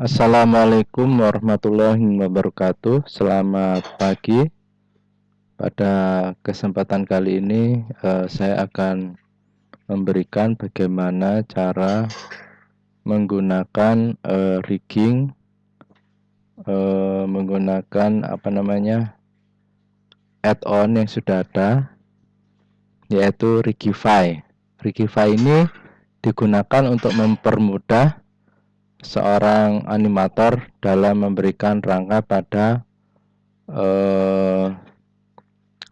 Assalamualaikum warahmatullahi wabarakatuh. Selamat pagi. Pada kesempatan kali ini saya akan memberikan bagaimana cara menggunakan rigging, menggunakan add-on yang sudah ada, yaitu Rigify. Rigify ini digunakan untuk mempermudah seorang animator dalam memberikan rangka pada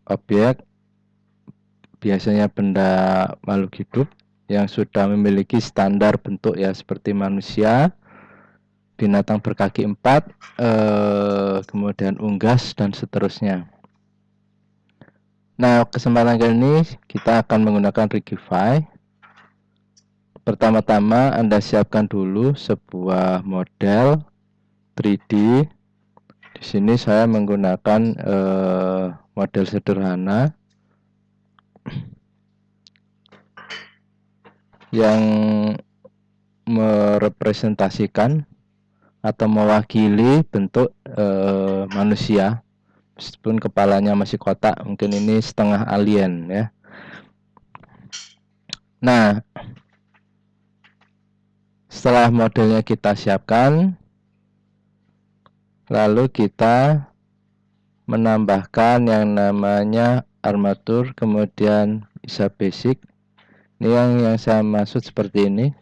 objek, biasanya benda makhluk hidup yang sudah memiliki standar bentuk ya, seperti manusia, binatang berkaki 4, kemudian unggas dan seterusnya. Nah, kesempatan kali ini kita akan menggunakan Rigify. Pertama-tama Anda siapkan dulu sebuah model 3D. Di sini saya menggunakan model sederhana yang merepresentasikan atau mewakili bentuk manusia, meskipun kepalanya masih kotak, mungkin ini setengah alien ya. Nah, setelah modelnya kita siapkan, lalu kita menambahkan yang namanya armatur, kemudian isa basic. Ini yang saya maksud seperti ini,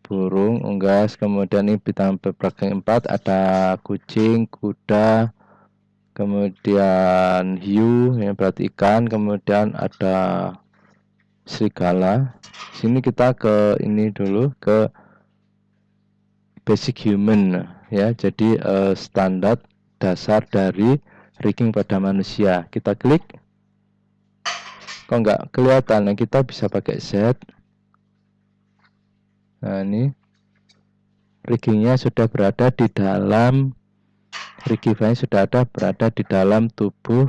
burung, unggas, kemudian ini bintang berprakting 4, ada kucing, kuda, kemudian hiu yang berarti ikan, kemudian ada serigala. Sini kita ke ini dulu, ke basic human ya. Jadi standar dasar dari rigging pada manusia. Kita klik. Kok nggak kelihatan? Nah, kita bisa pakai Z. Nah, ini riggingnya sudah berada di dalam, Rigify sudah berada di dalam tubuh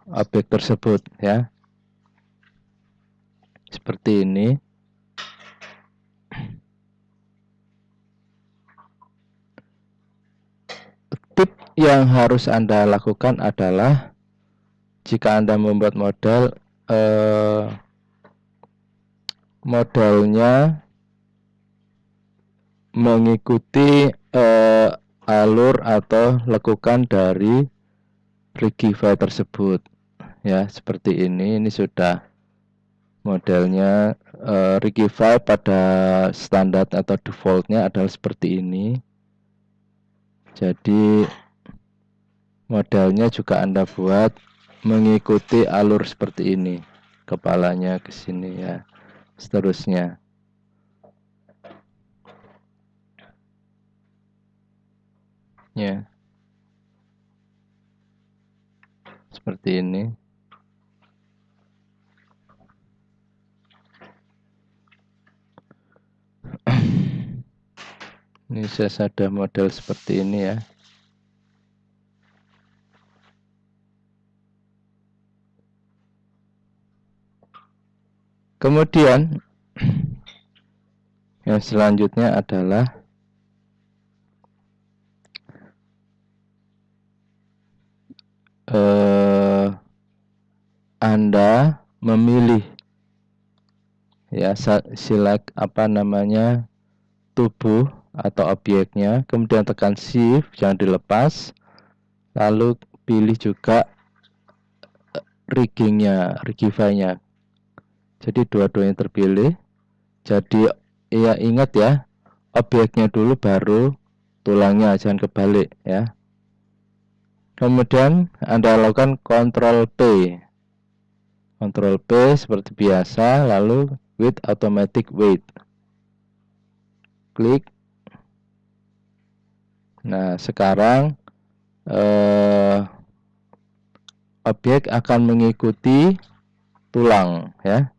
objek tersebut ya, seperti ini. Tip yang harus Anda lakukan adalah, jika Anda membuat model, modelnya mengikuti alur atau lekukan dari Rigify tersebut ya, seperti ini. Ini sudah modelnya. Rigify pada standar atau defaultnya adalah seperti ini. Jadi modelnya juga Anda buat mengikuti alur seperti ini, kepalanya ke sini ya, seterusnya. Ya, seperti ini. Ini saya ada model seperti ini ya. Kemudian yang selanjutnya adalah Anda memilih ya, select tubuh atau objeknya, kemudian tekan shift, jangan dilepas, lalu pilih juga riggingnya, Rigify-nya. Jadi dua-duanya terpilih. Jadi ya, ingat ya, objeknya dulu baru tulangnya, jangan kebalik ya. Kemudian Anda lakukan Ctrl P. Ctrl P seperti biasa, lalu with automatic weight. Klik. Nah, sekarang objek akan mengikuti tulang ya.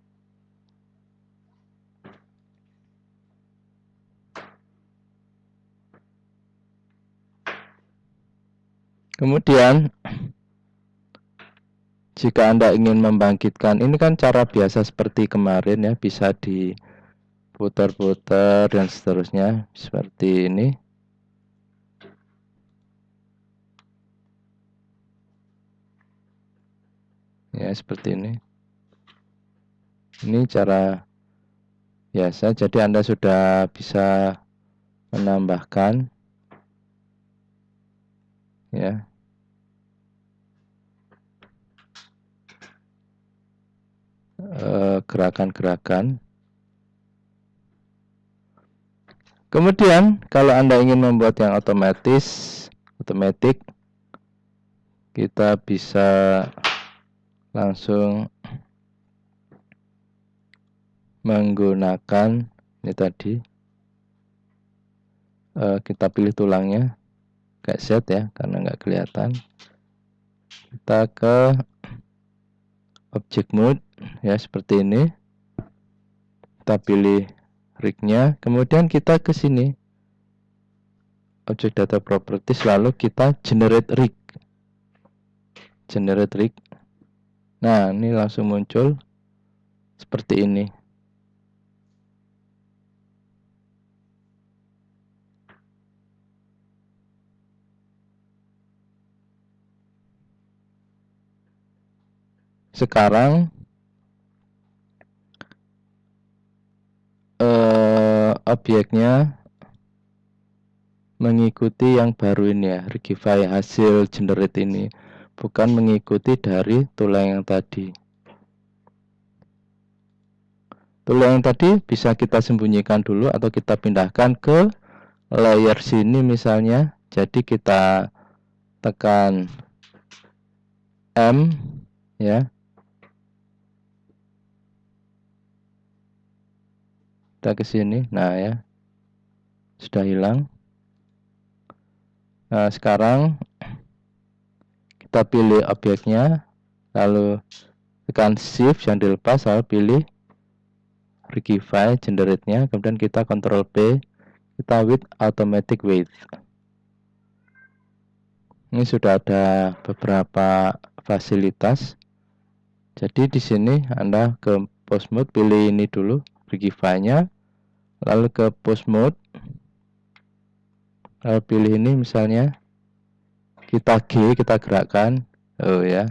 Kemudian jika Anda ingin membangkitkan, ini kan cara biasa seperti kemarin ya, bisa di putar-putar dan seterusnya seperti ini. Ya, seperti ini. Ini cara biasa, jadi Anda sudah bisa menambahkan ya gerakan-gerakan. Kemudian kalau Anda ingin membuat yang otomatis, kita bisa langsung menggunakan ini tadi, kita pilih tulangnya, kayak set ya, karena nggak kelihatan. Kita ke object mode ya, seperti ini. Kita pilih rig-nya, kemudian kita ke sini object data properties, lalu kita generate rig. Nah, ini langsung muncul seperti ini. Sekarang objeknya mengikuti yang baru ini ya, Rigify hasil generate ini, bukan mengikuti dari tulang yang tadi. Tulang yang tadi bisa kita sembunyikan dulu atau kita pindahkan ke layer sini misalnya. Jadi kita tekan M ya. Kita ke sini. Nah ya. Sudah hilang. Nah, sekarang kita pilih objeknya, lalu tekan shift, jangan dilepas, lalu pilih Rigify generate-nya, kemudian kita Ctrl P, kita with automatic weight. Ini sudah ada beberapa fasilitas. Jadi di sini Anda ke post mode, pilih ini dulu, Rigify-nya, lalu ke post mode, lalu pilih ini misalnya, kita G, kita gerakkan, oh ya,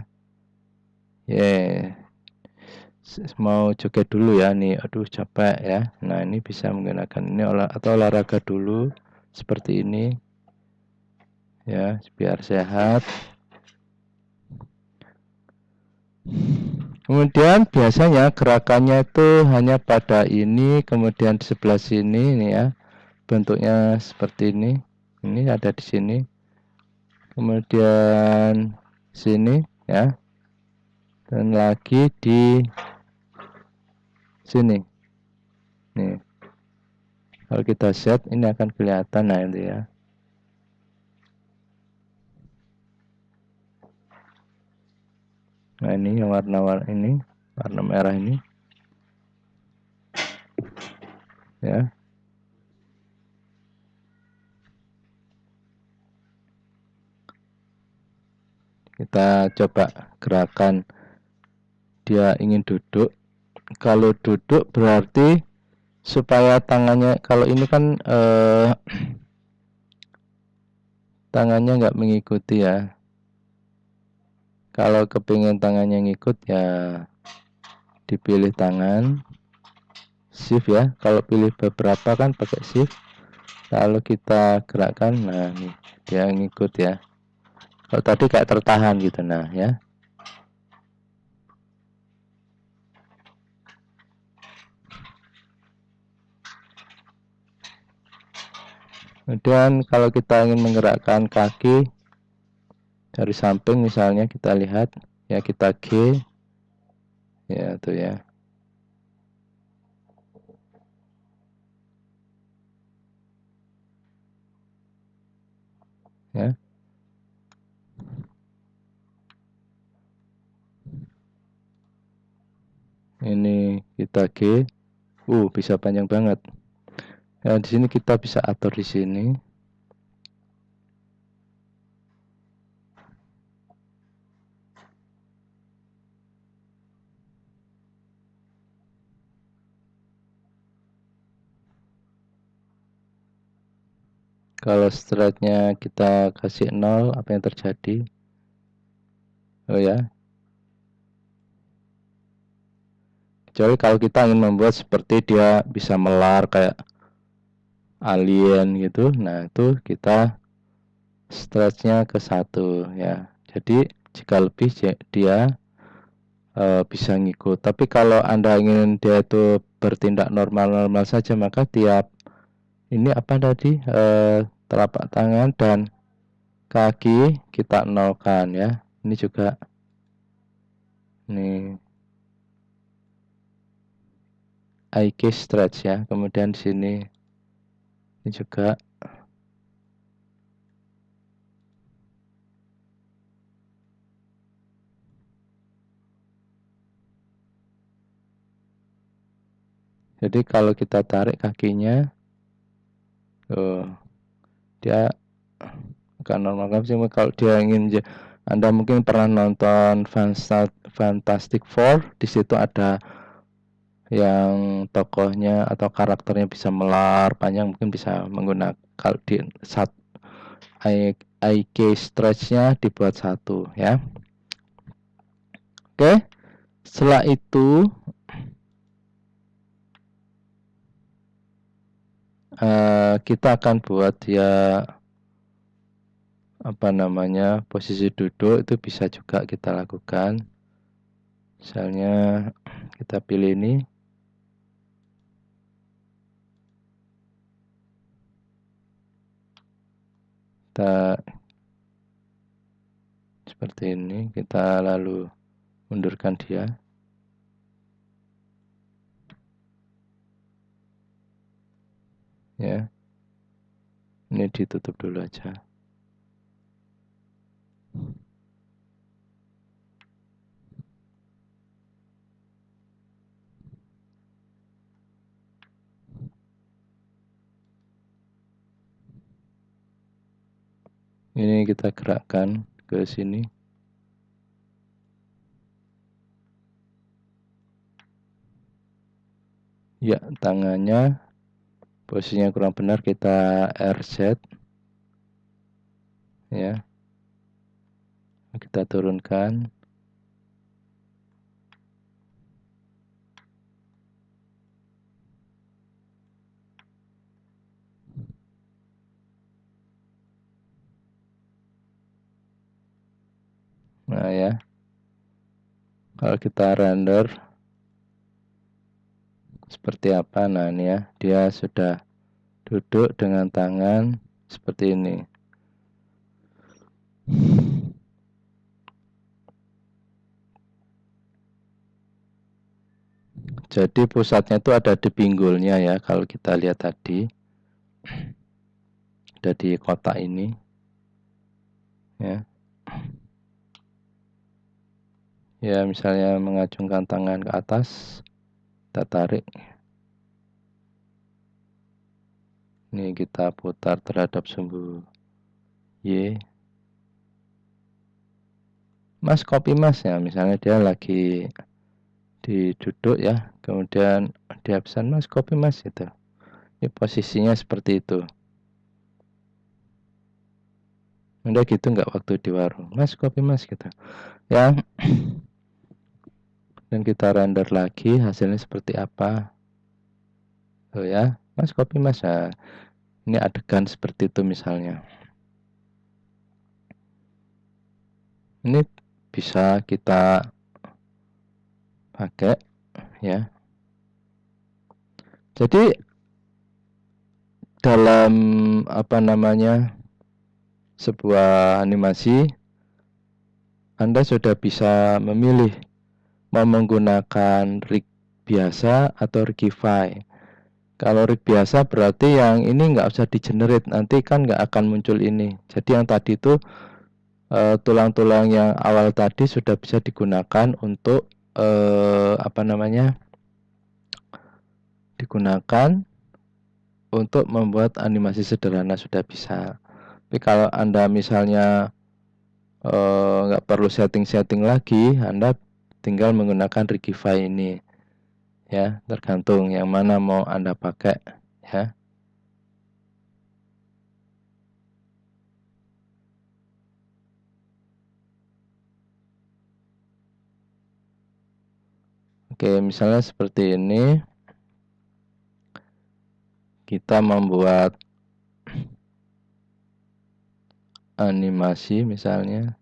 mau joget dulu ya, nih, aduh capek ya. Nah ini bisa menggunakan ini atau olahraga dulu, seperti ini, ya, biar sehat. Kemudian biasanya gerakannya itu hanya pada ini, kemudian di sebelah sini nih ya, bentuknya seperti ini. Ini ada di sini. Kemudian sini ya. Dan lagi di sini. Nih. Kalau kita set ini akan kelihatan, nah itu ya. Nah ini yang warna-warna ini, warna merah ini. Ya. Kita coba gerakan dia ingin duduk. Kalau duduk berarti supaya tangannya, kalau ini kan tangannya nggak mengikuti ya. Kalau kepingin tangannya ngikut ya dipilih tangan, shift ya. Kalau pilih beberapa kan pakai shift, lalu kita gerakkan, nah nih dia ngikut ya. Kalau tadi kayak tertahan gitu, nah ya. Kemudian kalau kita ingin menggerakkan kaki dari samping misalnya, kita lihat ya, kita G ya tuh ya. Ya. Ini kita G. Bisa panjang banget. Ya, di sini kita bisa atur di sini. Kalau stretch-nya kita kasih 0, apa yang terjadi? Oh ya, kecuali kalau kita ingin membuat seperti dia bisa melar kayak alien gitu, nah itu kita stretch-nya ke 1 ya. Jadi jika lebih dia bisa ngikut. Tapi kalau Anda ingin dia itu bertindak normal-normal saja, maka tiap ini apa tadi, telapak tangan dan kaki kita nolkan ya. Ini juga nih IK stretch ya. Kemudian di sini ini juga jadi kalau kita tarik kakinya, dia akan normal. Kalau dia ingin, Anda mungkin pernah nonton Fantastic Four, di situ ada yang tokohnya atau karakternya bisa melar panjang, mungkin bisa menggunakan kalau di saat IK stretch-nya dibuat 1 ya. Oke, setelah itu kita akan buat ya apa namanya, posisi duduk itu bisa juga kita lakukan. Misalnya kita pilih ini, kita seperti ini, kita lalu mundurkan dia ya. Ini ditutup dulu aja. Ini kita gerakkan ke sini. Ya, tangannya posisinya kurang benar, kita RZ ya. Kita turunkan. Nah ya, kalau kita render seperti apa, nah ini ya, dia sudah duduk dengan tangan seperti ini. Jadi pusatnya itu ada di pinggulnya ya, kalau kita lihat tadi ada di kotak ini ya. Ya, misalnya mengacungkan tangan ke atas, kita tarik. Ini kita putar terhadap sumbu Y. Mas, copy mas ya, misalnya dia lagi duduk ya, kemudian dia pesan mas copy mas itu. Ini posisinya seperti itu. Anda gitu nggak waktu di warung, mas copy mas gitu ya. Dan kita render lagi hasilnya seperti apa. Oh ya, mas copy mas ya. Ini adegan seperti itu misalnya. Ini bisa kita pakai ya. Jadi dalam apa namanya, sebuah animasi, Anda sudah bisa memilih mau menggunakan rig biasa atau rigify. Kalau rig biasa berarti yang ini nggak usah di generate, nanti kan nggak akan muncul ini. Jadi yang tadi itu tulang-tulang yang awal tadi sudah bisa digunakan untuk apa namanya, digunakan untuk membuat animasi sederhana sudah bisa. Tapi kalau Anda misalnya nggak perlu setting-setting lagi, Anda tinggal menggunakan rigify ini ya, tergantung yang mana mau Anda pakai ya. Oke, misalnya seperti ini. Kita membuat animasi misalnya.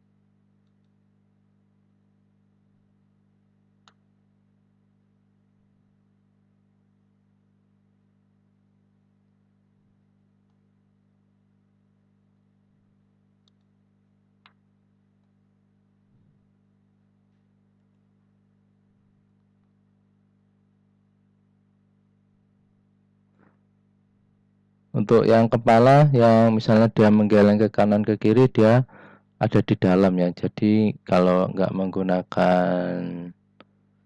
Untuk yang kepala, yang misalnya dia menggeleng ke kanan ke kiri, dia ada di dalam ya. Jadi kalau nggak menggunakan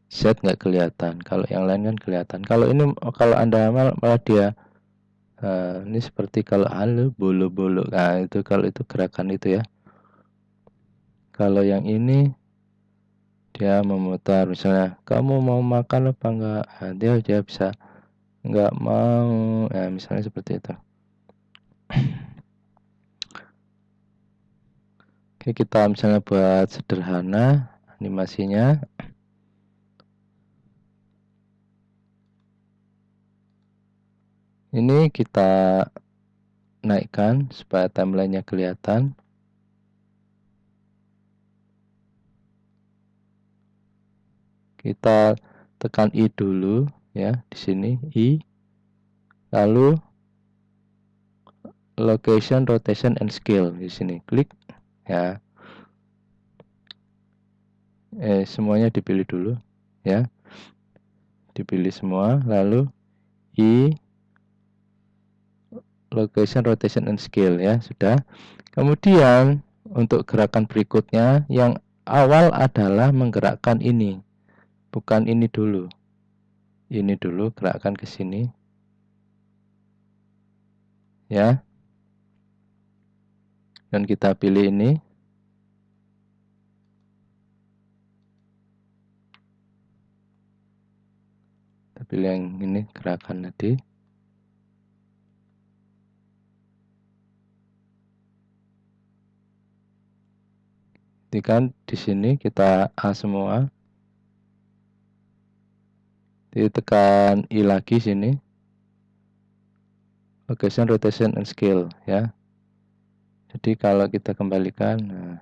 set nggak kelihatan. Kalau yang lain kan kelihatan. Kalau ini, kalau Anda malah dia ini seperti kalau halo bulu-bulu. Nah itu kalau itu gerakan itu ya. Kalau yang ini dia memutar, misalnya kamu mau makan apa enggak, nah, dia bisa nggak mau, ya misalnya seperti itu. Oke, kita misalnya buat sederhana animasinya. Ini kita naikkan supaya timelinenya kelihatan. Kita tekan I dulu ya, di sini I. Lalu location, rotation, and scale di sini. Klik ya. Semuanya dipilih dulu ya. Dipilih semua, lalu I, location, rotation, and scale ya, sudah. Kemudian untuk gerakan berikutnya yang awal adalah menggerakkan ini. Bukan ini dulu. Ini dulu gerakkan ke sini. Ya. Dan kita pilih ini. Kita pilih yang ini gerakan tadi. Ini kan di sini kita A semua. Ditekan I lagi sini. Location, rotation, and scale ya. Jadi kalau kita kembalikan, nah,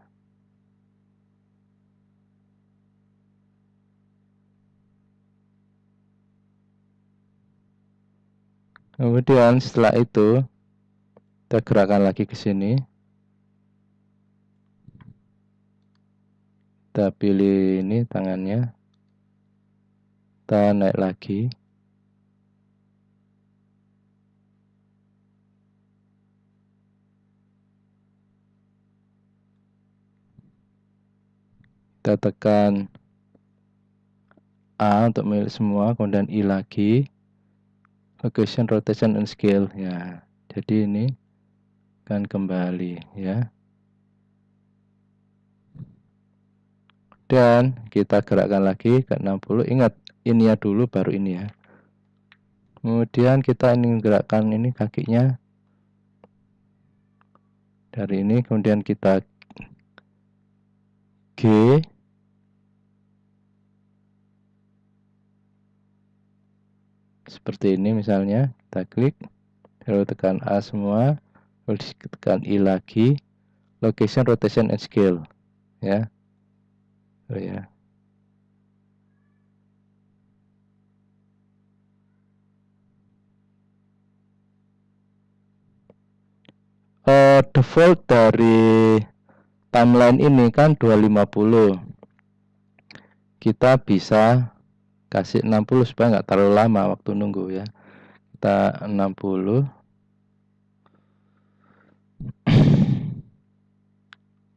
kemudian setelah itu kita gerakkan lagi ke sini. Kita pilih ini tangannya. Kita naik lagi. Kita tekan A untuk milik semua, kemudian I lagi. Location, rotation, and scale ya. Jadi ini akan kembali ya. Dan kita gerakkan lagi ke 60. Ingat, ini ya dulu baru ini ya. Kemudian kita ingin gerakkan ini kakinya dari ini, kemudian kita G. Seperti ini misalnya, kita klik, lalu tekan A semua, lalu tekan I lagi, location, rotation, and scale ya. Oh ya. Default dari timeline ini kan 250. Kita bisa kasih 60 supaya nggak terlalu lama waktu nunggu ya. Kita 60.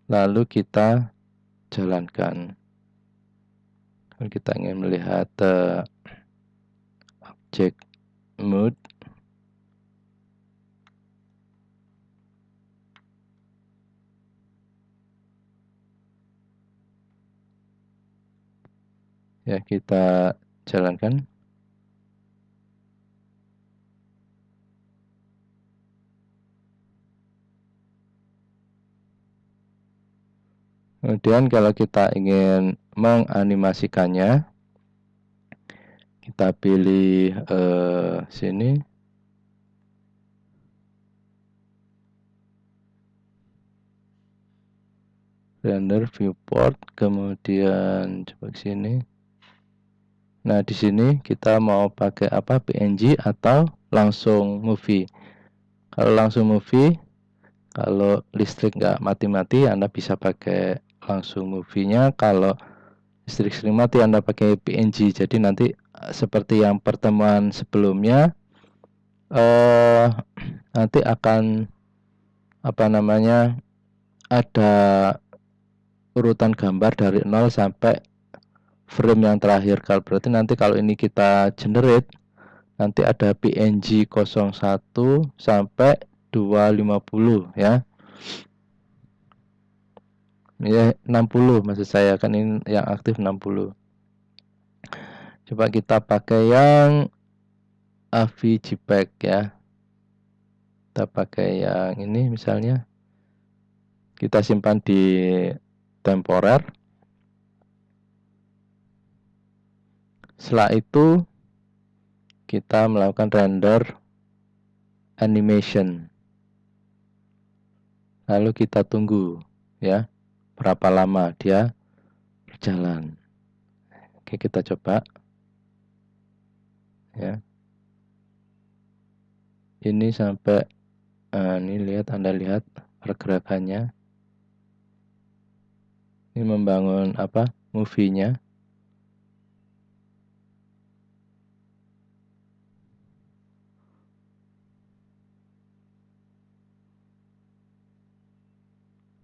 Lalu kita jalankan. Kita ingin melihat object mode. Ya, kita jalankan. Kemudian kalau kita ingin menganimasikannya, Kita pilih sini. Render viewport, kemudian coba ke sini. Nah, di sini kita mau pakai apa? PNG atau langsung movie. Kalau langsung movie, kalau listrik nggak mati-mati, Anda bisa pakai langsung movie-nya. Kalau listrik sering mati, Anda pakai PNG. Jadi nanti seperti yang pertemuan sebelumnya, nanti akan apa namanya, ada urutan gambar dari 0 sampai frame yang terakhir. Kalau berarti nanti kalau ini kita generate, nanti ada PNG 01 sampai 250 ya. Ya 60 maksud saya, kan ini yang aktif 60. Coba kita pakai yang AVJPEG ya. Kita pakai yang ini misalnya. Kita simpan di temporer. Setelah itu kita melakukan render animation. Lalu kita tunggu ya, berapa lama dia berjalan. Oke, kita coba ya. Ini sampai ini lihat, Anda lihat pergerakannya. Ini membangun apa? Movie-nya.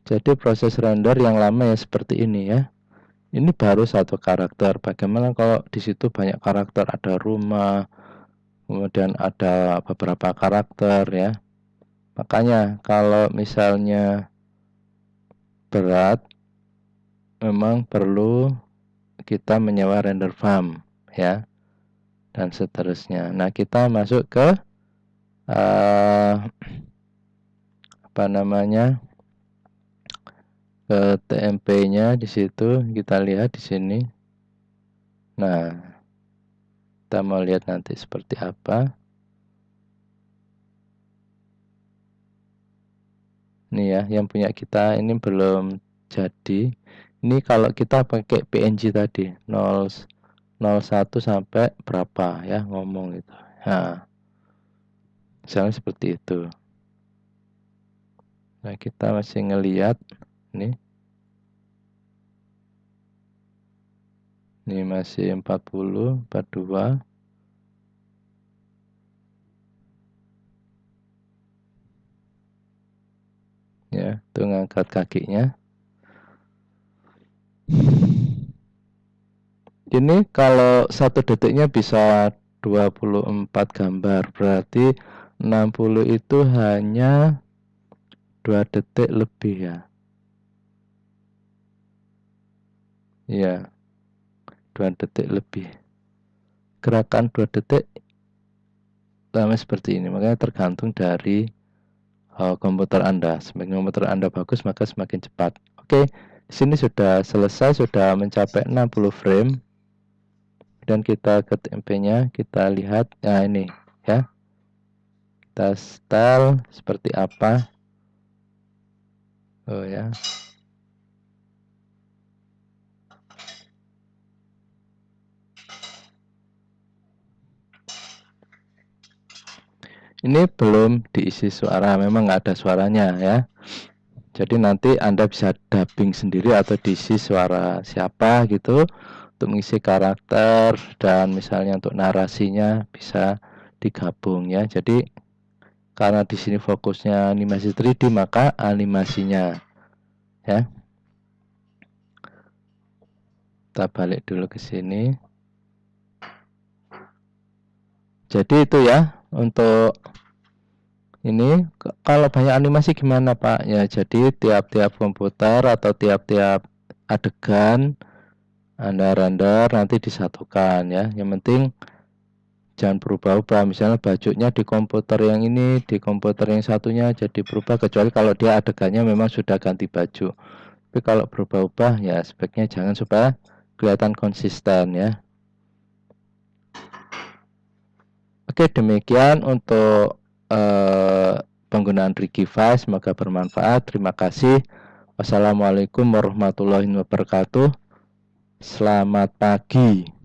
Jadi proses render yang lama ya seperti ini ya. Ini baru satu karakter. Bagaimana kalau di situ banyak karakter, ada rumah, kemudian ada beberapa karakter ya. Makanya kalau misalnya berat, memang perlu kita menyewa render farm ya, dan seterusnya. Nah, kita masuk ke apa namanya, ke TMP-nya. Di situ kita lihat di sini. Nah, kita mau lihat nanti seperti apa. Ini ya, yang punya kita ini belum jadi. Ini kalau kita pakai PNG tadi 01 sampai berapa ya, ngomong gitu. Nah, misalnya seperti itu. Nah, kita masih ngelihat ini. Ini masih 40, 42. Ya, itu ngangkat kakinya. Ini kalau 1 detiknya bisa 24 gambar, berarti 60 itu hanya 2 detik lebih ya. Iya, 2 detik lebih. Gerakan 2 detik lama seperti ini, makanya tergantung dari komputer Anda. Semakin komputer Anda bagus, maka semakin cepat. Oke, di sini sudah selesai, sudah mencapai 60 frame. Dan kita ke TMP-nya, kita lihat. Nah, ini ya. Kita style seperti apa. Oh ya. Ini belum diisi suara, memang nggak ada suaranya ya. Jadi nanti Anda bisa dubbing sendiri atau diisi suara siapa gitu untuk mengisi karakter, dan misalnya untuk narasinya bisa digabung ya. Jadi karena di sini fokusnya animasi 3D, maka animasinya ya. Kita balik dulu ke sini. Jadi itu ya untuk ini. Kalau banyak animasi gimana Pak? Ya, jadi tiap-tiap komputer atau tiap-tiap adegan Anda render nanti disatukan ya. Yang penting jangan berubah-ubah. Misalnya bajunya di komputer yang ini, di komputer yang satunya jadi berubah, kecuali kalau dia adegannya memang sudah ganti baju. Tapi kalau berubah-ubah ya sebaiknya jangan, supaya kelihatan konsisten ya. Oke, demikian untuk penggunaan Rigify. Semoga bermanfaat. Terima kasih. Wassalamualaikum warahmatullahi wabarakatuh. Selamat pagi.